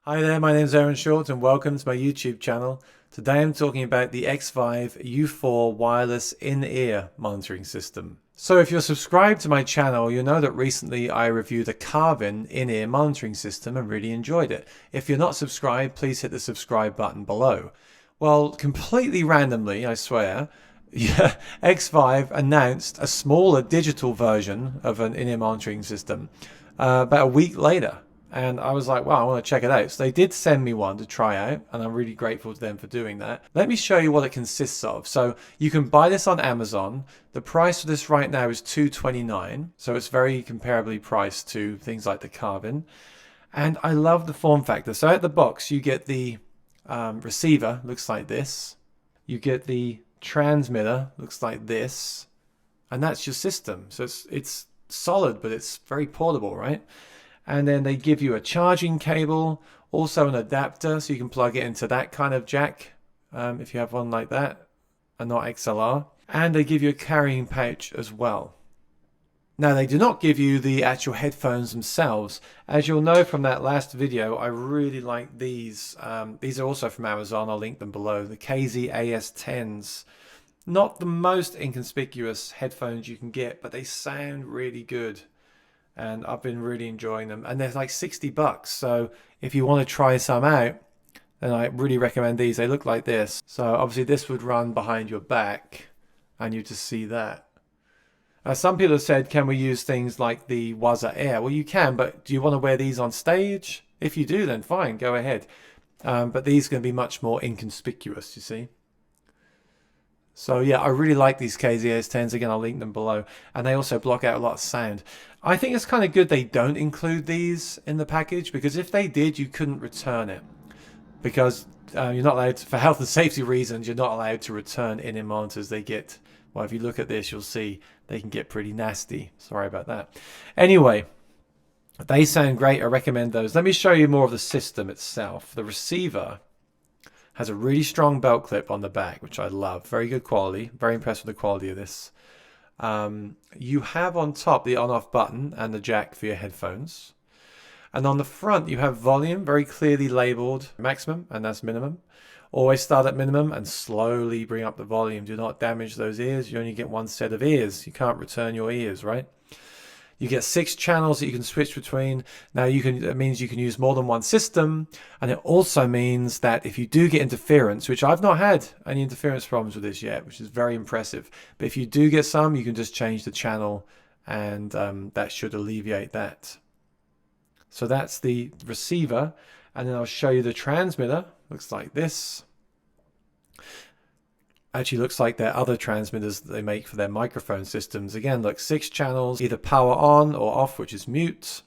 Hi there, my name is Aaron Short and welcome to my YouTube channel. Today I'm talking about the Xvive U4 wireless in-ear monitoring system. So if you're subscribed to my channel, you'll know that recently I reviewed a Carvin in-ear monitoring system and really enjoyed it. If you're not subscribed, please hit the subscribe button below. Well, completely randomly, I swear, Xvive announced a smaller digital version of an in-ear monitoring system about a week later. And I was like, wow, I want to check it out. So they did send me one to try out, and I'm really grateful to them for doing that. Let me show you what it consists of. So you can buy this on Amazon. The price for this right now is $2.29. So it's very comparably priced to things like the Carvin. And I love the form factor. So at the box, you get the receiver, looks like this. You get the transmitter, looks like this. And that's your system. So it's solid, but it's very portable, right? And then they give you a charging cable, also an adapter, so you can plug it into that kind of jack if you have one like that, and not XLR. And they give you a carrying pouch as well. Now, they do not give you the actual headphones themselves. As you'll know from that last video, I really like these. These are also from Amazon. I'll link them below. The KZ AS10s. Not the most inconspicuous headphones you can get, but they sound really good. And I've been really enjoying them, and they're like $60. So if you want to try some out, then I really recommend these. They look like this. So obviously this would run behind your back, and you just see that. Some people have said, can we use things like the Waza Air? Well, you can, but do you want to wear these on stage? If you do, then fine, go ahead. But these are going to be much more inconspicuous, you see. So yeah, I really like these KZS10s. Again, I'll link them below. And they also block out a lot of sound. I think it's kind of good they don't include these in the package, because if they did, you couldn't return it. Because you're not allowed to, for health and safety reasons, you're not allowed to return in-ear monitors. They get, well, if you look at this, you'll see they can get pretty nasty. Sorry about that. Anyway, they sound great. I recommend those. Let me show you more of the system itself. The receiver has a really strong belt clip on the back, which I love. Very good quality. Very impressed with the quality of this. You have on top the on-off button and the jack for your headphones. And on the front, you have volume, very clearly labeled maximum, and that's minimum. Always start at minimum and slowly bring up the volume. Do not damage those ears. You only get one set of ears. You can't return your ears, right? You get 6 channels that you can switch between. Now it means you can use more than one system, and it also means that if you do get interference, which I've not had any interference problems with this yet, which is very impressive, but if you do get some, you can just change the channel, and that should alleviate that. So that's the receiver, and then I'll show you the transmitter. Looks like this. Actually looks like their other transmitters that they make for their microphone systems. Again, look, 6 channels, either power on or off, which is mute.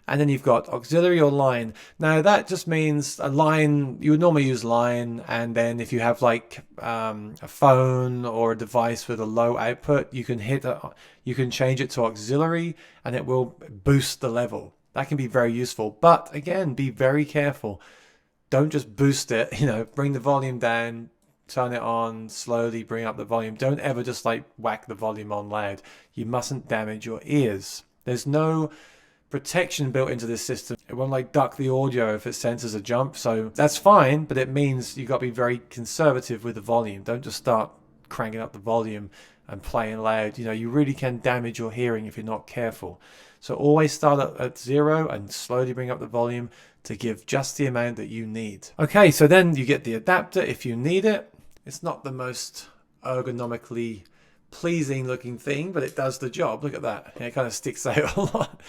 And then you've got auxiliary or line. Now that just means a line, you would normally use line, and then if you have like a phone or a device with a low output, you can change it to auxiliary, and it will boost the level. That can be very useful, but again, be very careful. Don't just boost it, bring the volume down, turn it on, slowly bring up the volume. Don't ever just like whack the volume on loud. You mustn't damage your ears. There's no protection built into this system. It won't like duck the audio if it senses a jump. So that's fine, but it means you've got to be very conservative with the volume. Don't just start cranking up the volume and playing loud. You really can damage your hearing if you're not careful. So always start at 0 and slowly bring up the volume to give just the amount that you need. Okay, so then you get the adapter if you need it. It's not the most ergonomically pleasing looking thing, but it does the job. Look at that. It kind of sticks out a lot.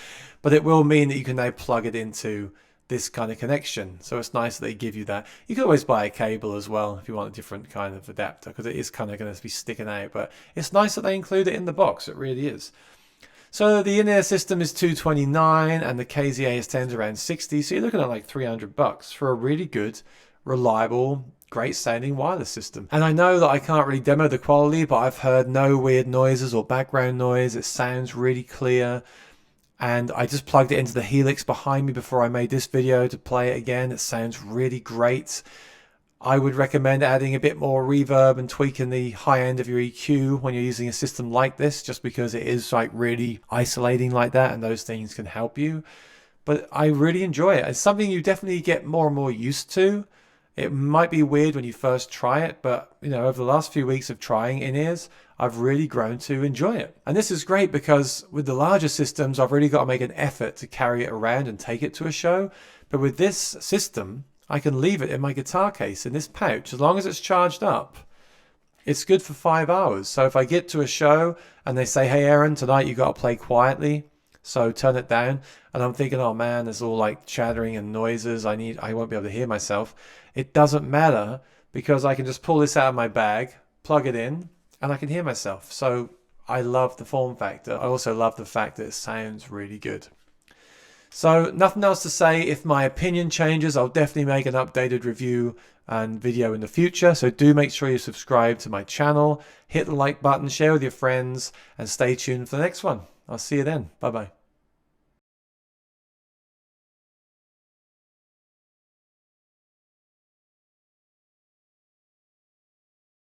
But it will mean that you can now plug it into this kind of connection. So it's nice that they give you that. You can always buy a cable as well if you want a different kind of adapter, because it is kind of going to be sticking out. But it's nice that they include it in the box. It really is. So the in-ear system is $229 and the KZ AS10 is around $60. So you're looking at like $300 for a really good, reliable, great sounding wireless system. And I know that I can't really demo the quality, but I've heard no weird noises or background noise. It sounds really clear. And I just plugged it into the Helix behind me before I made this video to play it again. It sounds really great. I would recommend adding a bit more reverb and tweaking the high end of your EQ when you're using a system like this, just because it is like really isolating like that, and those things can help you. but I really enjoy it. It's something you definitely get more and more used to. It might be weird when you first try it, but over the last few weeks of trying in-ears, I've really grown to enjoy it. And this is great because with the larger systems, I've really got to make an effort to carry it around and take it to a show. But with this system, I can leave it in my guitar case in this pouch as long as it's charged up. It's good for 5 hours. So if I get to a show and they say, hey Aaron, tonight you got to play quietly, so turn it down. And I'm thinking, oh man, there's all like chattering and noises. I won't be able to hear myself. It doesn't matter because I can just pull this out of my bag, plug it in, and I can hear myself. So I love the form factor. I also love the fact that it sounds really good. So nothing else to say. If my opinion changes, I'll definitely make an updated review and video in the future. So do make sure you subscribe to my channel, hit the like button, share with your friends, and stay tuned for the next one. I'll see you then. Bye-bye.